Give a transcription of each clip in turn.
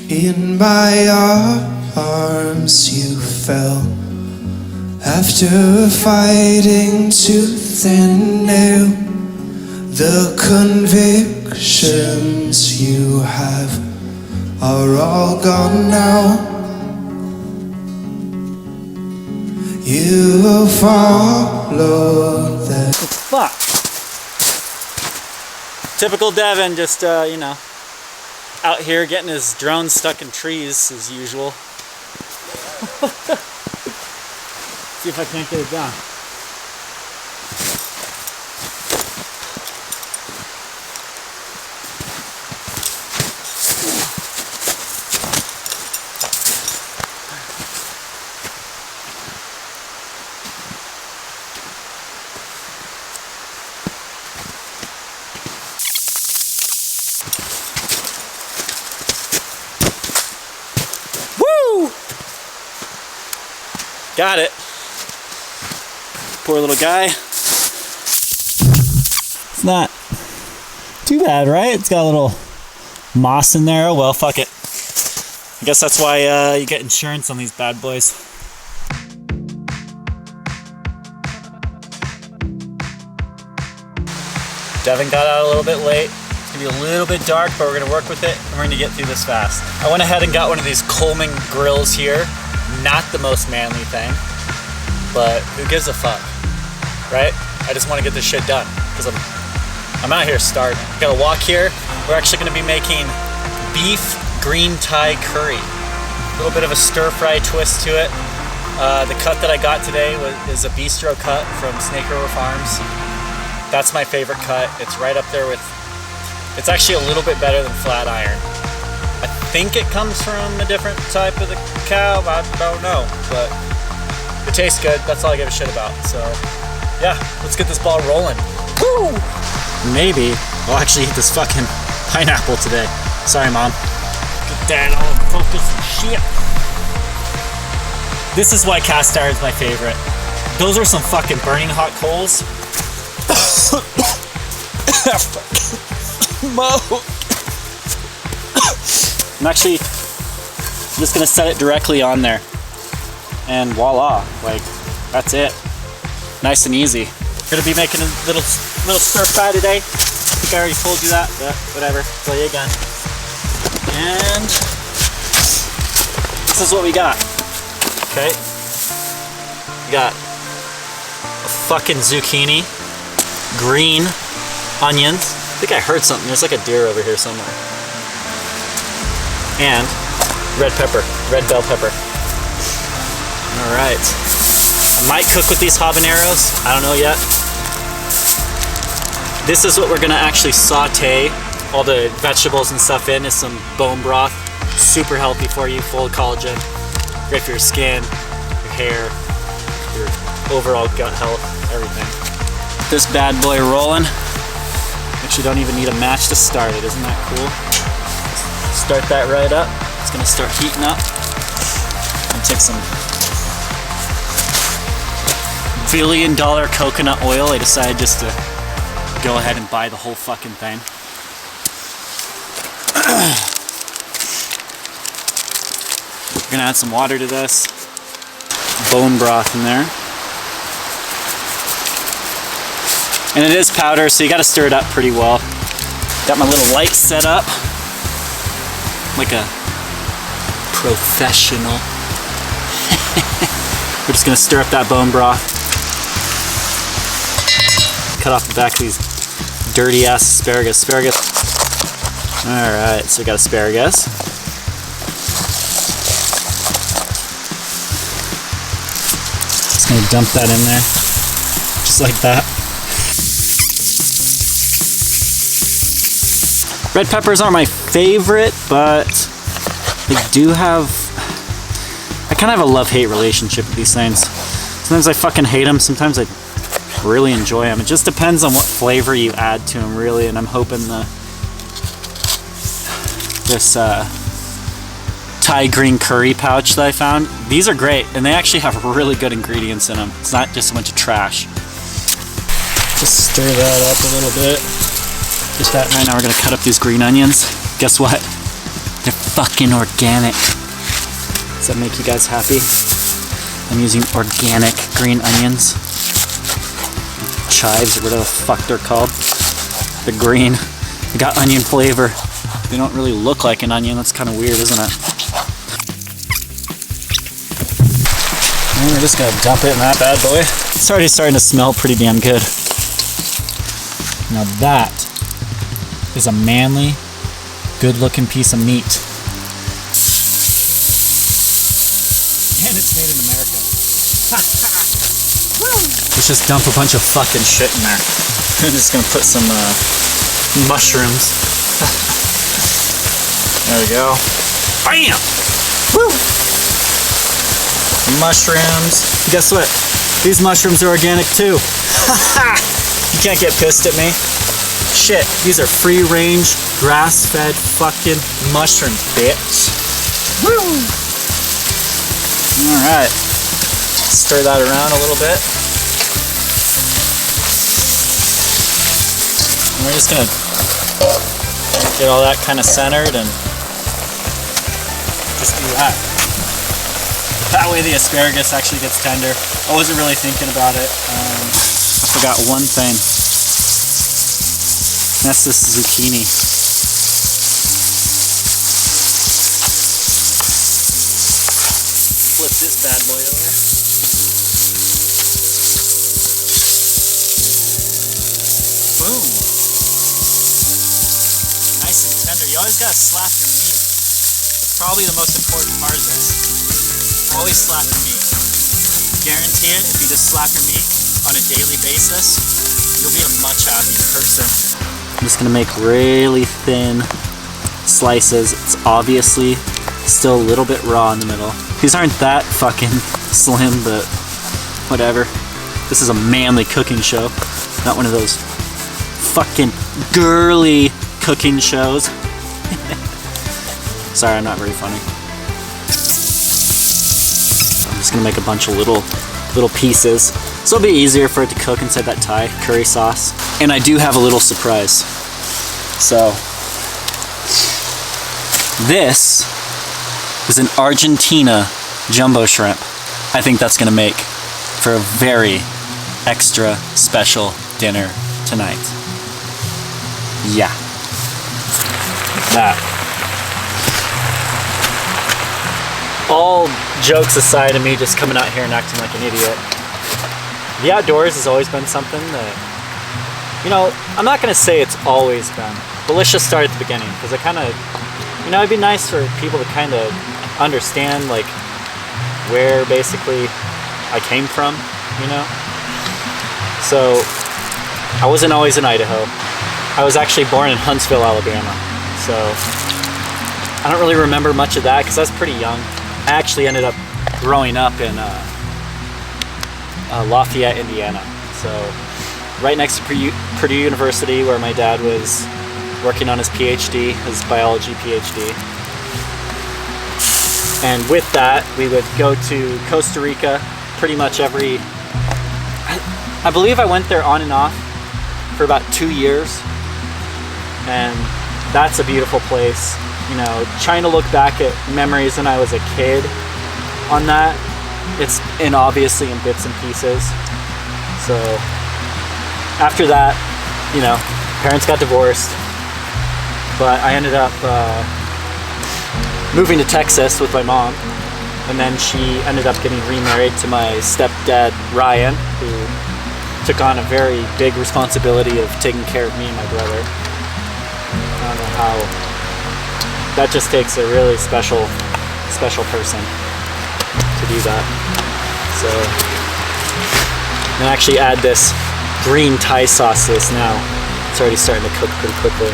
In my arms you fell after fighting tooth and nail. The convictions you have are all gone now. You followed that. Fuck. Typical Devin, just you know, out here getting his drone stuck in trees as usual. See if I can't get it done. Got it. Poor little guy. It's not too bad, right? It's got a little moss in there. Oh well, fuck it. I guess that's why you get insurance on these bad boys. Devin got out a little bit late. It's gonna be a little bit dark, but we're gonna work with it and we're gonna get through this fast. I went ahead and got one of these Coleman grills here. Not the most manly thing, but who gives a fuck, right? I just want to get this shit done because I'm out here starving. Got a walk here. We're actually going to be making beef green Thai curry. A little bit of a stir fry twist to it. The cut that I got today is a bistro cut from Snake River Farms. That's my favorite cut. It's right up there with. It's actually a little bit better than flat iron. I think it comes from a different type of the cow, I don't know, but it tastes good. That's all I give a shit about. So yeah, let's get this ball rolling. Woo! Maybe I'll actually eat this fucking pineapple today. Sorry, Mom. Get that all in focus and shit. This is why cast iron is my favorite. Those are some fucking burning hot coals. I'm actually just gonna set it directly on there, and voila, like that's it. Nice and easy. Gonna be making a little stir fry today. I think I already told you that, but whatever. Tell you again. And this is what we got. Okay, we got a fucking zucchini, green onions. I think I heard something. There's like a deer over here somewhere. And red pepper, red bell pepper. All right. I might cook with these habaneros. I don't know yet. This is what we're gonna actually saute all the vegetables and stuff in, is some bone broth. Super healthy for you, full of collagen. Great for your skin, your hair, your overall gut health, everything. This bad boy rolling. Actually don't even need a match to start it. Isn't that cool? Start that right up. It's gonna start heating up. I'm gonna take some $1 billion coconut oil. I decided just to go ahead and buy the whole fucking thing. We're gonna add some water to this. Bone broth in there. And it is powder, so you gotta stir it up pretty well. Got my little light set up. Like a professional. We're just gonna stir up that bone broth. Cut off the back of these dirty ass asparagus. Alright, so we got asparagus. Just gonna dump that in there. Just like that. Red peppers aren't my favorite, but they do have... I kind of have a love-hate relationship with these things. Sometimes I fucking hate them, sometimes I really enjoy them. It just depends on what flavor you add to them, really, and I'm hoping this Thai green curry pouch that I found, these are great, and they actually have really good ingredients in them. It's not just a bunch of trash. Just stir that up a little bit. Get that right now. We're gonna cut up these green onions. Guess what? They're fucking organic. Does that make you guys happy? I'm using organic green onions. Chives, or whatever the fuck they're called. They're green. They got onion flavor. They don't really look like an onion. That's kind of weird, isn't it? And we're just gonna dump it in that bad boy. It's already starting to smell pretty damn good. Now that is a manly, good-looking piece of meat. And it's made in America. Let's just dump a bunch of fucking shit in there. I'm just gonna put some mushrooms. There we go. Bam! Woo! Mushrooms. Guess what? These mushrooms are organic too. You can't get pissed at me. Shit, these are free-range, grass-fed fucking mushrooms, bitch. Woo! Alright. Stir that around a little bit. And we're just gonna get all that kind of centered and just do that. That way the asparagus actually gets tender. I wasn't really thinking about it. I forgot one thing. That's this zucchini. Flip this bad boy over. Boom. Nice and tender. You always gotta slap your meat. It's probably the most important part of this. Always slap your meat. Guarantee it, if you just slap your meat on a daily basis, you'll be a much happier person. I'm just gonna make really thin slices. It's obviously still a little bit raw in the middle. These aren't that fucking slim, but whatever. This is a manly cooking show, not one of those fucking girly cooking shows. Sorry, I'm not very funny. I'm just gonna make a bunch of little pieces, so it'll be easier for it to cook inside that Thai curry sauce. And I do have a little surprise. So this is an Argentina jumbo shrimp. I think that's gonna make for a very extra special dinner tonight. Yeah. That. All jokes aside of me just coming out here and acting like an idiot, the outdoors has always been something that, you know, I'm not gonna say it's always been, but let's just start at the beginning, because I kind of, you know, it'd be nice for people to kind of understand like where basically I came from, you know. So I wasn't always in Idaho. I was actually born in Huntsville, Alabama. So I don't really remember much of that because I was pretty young. I actually ended up growing up in Lafayette, Indiana. So right next to Purdue University, where my dad was working on his PhD, his biology PhD. And with that, we would go to Costa Rica pretty much every, I believe I went there on and off for about 2 years. And that's a beautiful place. You know, trying to look back at memories when I was a kid on that, it's obviously in bits and pieces. So after that, you know, parents got divorced, but I ended up moving to Texas with my mom, and then she ended up getting remarried to my stepdad Ryan, who took on a very big responsibility of taking care of me and my brother. I don't know how. That just takes a really special person to do that. So, and actually add this green Thai sauce to this now. It's already starting to cook pretty quickly.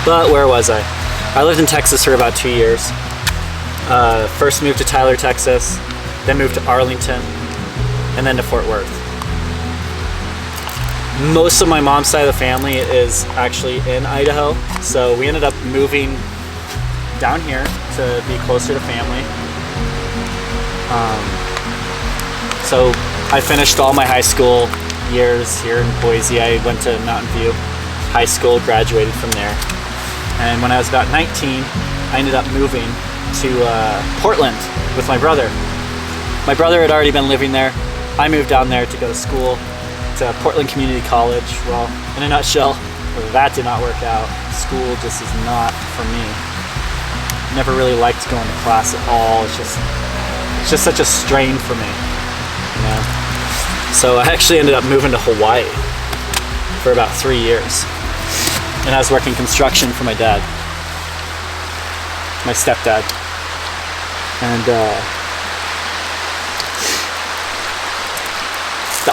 But where was I? I lived in Texas for about 2 years. First moved to Tyler, Texas, then moved to Arlington, and then to Fort Worth. Most of my mom's side of the family is actually in Idaho, so we ended up moving down here to be closer to family. So I finished all my high school years here in Boise. I went to Mountain View High School, graduated from there. And when I was about 19, I ended up moving to Portland with my brother. My brother had already been living there. I moved down there to go to school, to Portland Community College. Well, in a nutshell, that did not work out. School just is not for me. Never really liked going to class at all. It's just such a strain for me, you know? So I actually ended up moving to Hawaii for about 3 years. And I was working construction for my dad, my stepdad. And the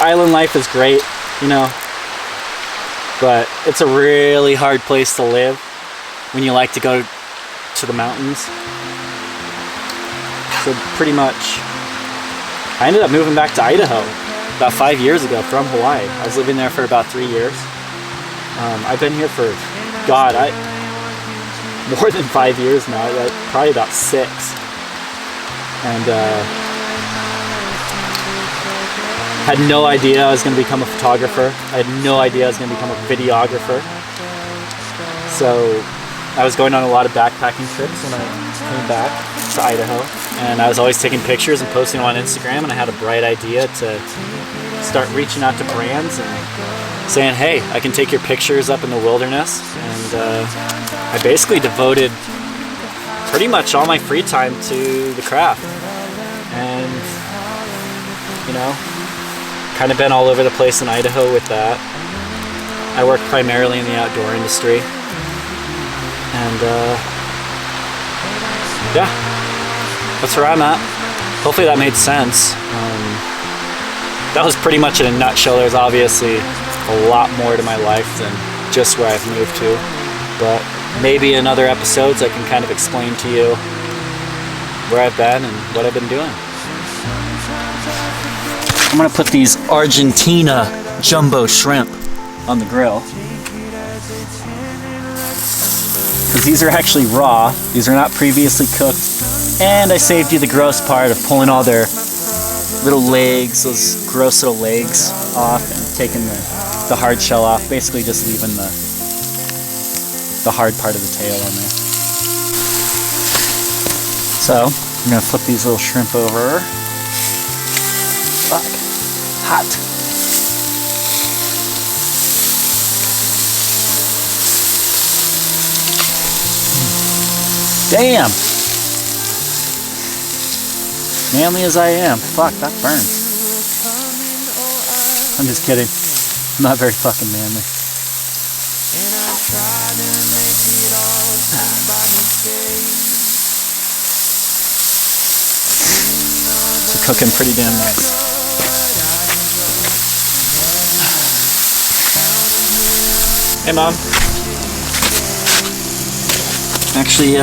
island life is great, you know, but it's a really hard place to live when you like to go to the mountains. So pretty much, I ended up moving back to Idaho about 5 years ago from Hawaii. I was living there for about 3 years. I've been here for, God, more than 5 years now, probably about 6. And had no idea I was going to become a photographer. I had no idea I was going to become a videographer. So I was going on a lot of backpacking trips when I came back to Idaho. And I was always taking pictures and posting them on Instagram, and I had a bright idea to start reaching out to brands and saying, hey, I can take your pictures up in the wilderness. And I basically devoted pretty much all my free time to the craft. And, you know, kind of been all over the place in Idaho with that. I work primarily in the outdoor industry. And, yeah, that's where I'm at. Hopefully that made sense. That was pretty much in a nutshell. There's obviously a lot more to my life than just where I've moved to. But maybe in other episodes I can kind of explain to you where I've been and what I've been doing. I'm gonna put these Argentina jumbo shrimp on the grill. Because these are actually raw. These are not previously cooked. And I saved you the gross part of pulling all their little legs, those gross little legs off, and taking the hard shell off. Basically just leaving the hard part of the tail on there. So, I'm gonna flip these little shrimp over. Fuck. Hot. Damn! Manly as I am. Fuck, that burns. I'm just kidding. I'm not very fucking manly. It's cooking pretty damn nice. Hey, Mom. Actually,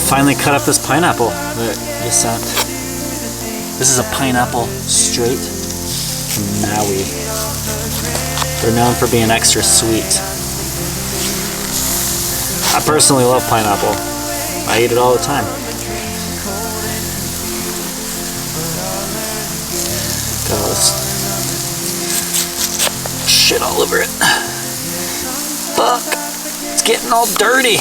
finally cut up this pineapple that you sent. This is a pineapple straight from Maui. They're known for being extra sweet. I personally love pineapple. I eat it all the time. Got all this shit all over it. Fuck! It's getting all dirty.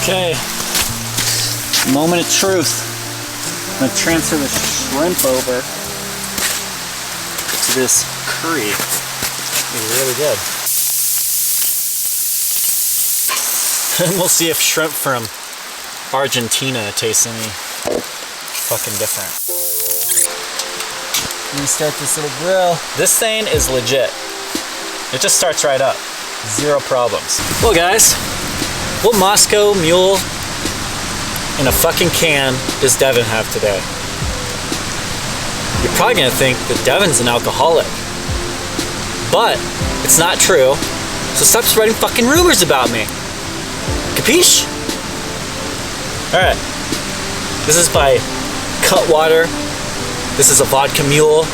Okay, moment of truth. I'm gonna transfer the shrimp over to this curry. It's really good. And we'll see if shrimp from Argentina tastes any fucking different. Let me start this little grill. This thing is legit. It just starts right up. Zero problems. Well, guys. What Moscow Mule in a fucking can does Devin have today? You're probably gonna think that Devin's an alcoholic. But it's not true. So stop spreading fucking rumors about me. Capiche? Alright. This is by Cutwater. This is a vodka mule.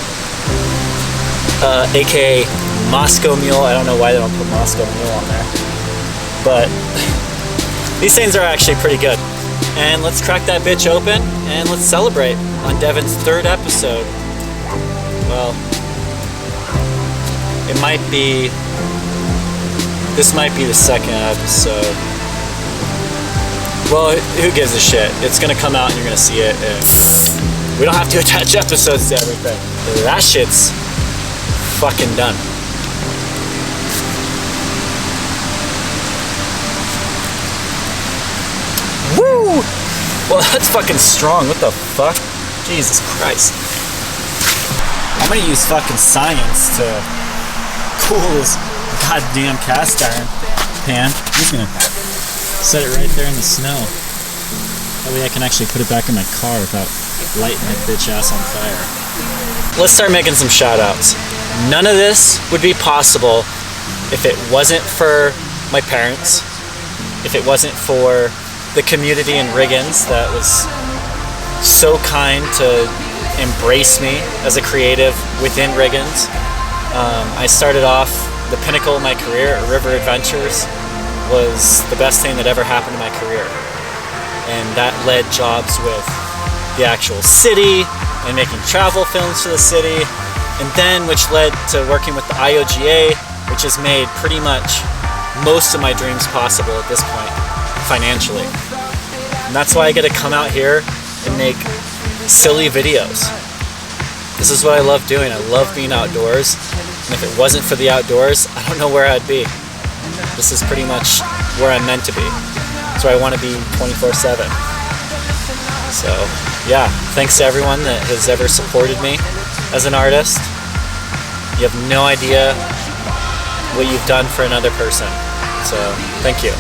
AKA Moscow Mule. I don't know why they don't put Moscow Mule on there. But these things are actually pretty good. And let's crack that bitch open and let's celebrate on Devin's 3rd episode. Well, It might be, this might be the second episode. Well, who gives a shit? It's gonna come out and you're gonna see it. And we don't have to attach episodes to everything. That shit's fucking done. Woo! Well, that's fucking strong. What the fuck? Jesus Christ. I'm gonna use fucking science to cool this goddamn cast iron pan. I'm just gonna set it right there in the snow. That way I can actually put it back in my car without lighting my bitch ass on fire. Let's start making some shout outs. None of this would be possible if it wasn't for my parents, if it wasn't for the community in Riggins that was so kind to embrace me as a creative within Riggins. I started off, the pinnacle of my career at River Adventures was the best thing that ever happened to my career. And that led jobs with the actual city and making travel films for the city, and then which led to working with the IOGA, which has made pretty much most of my dreams possible at this point, financially. And that's why I get to come out here and make silly videos. This is what I love doing. I love being outdoors, and if it wasn't for the outdoors, I don't know where I'd be. This is pretty much where I'm meant to be. It's where I want to be 24/7. So yeah, thanks to everyone that has ever supported me as an artist. You have no idea what you've done for another person. So thank you.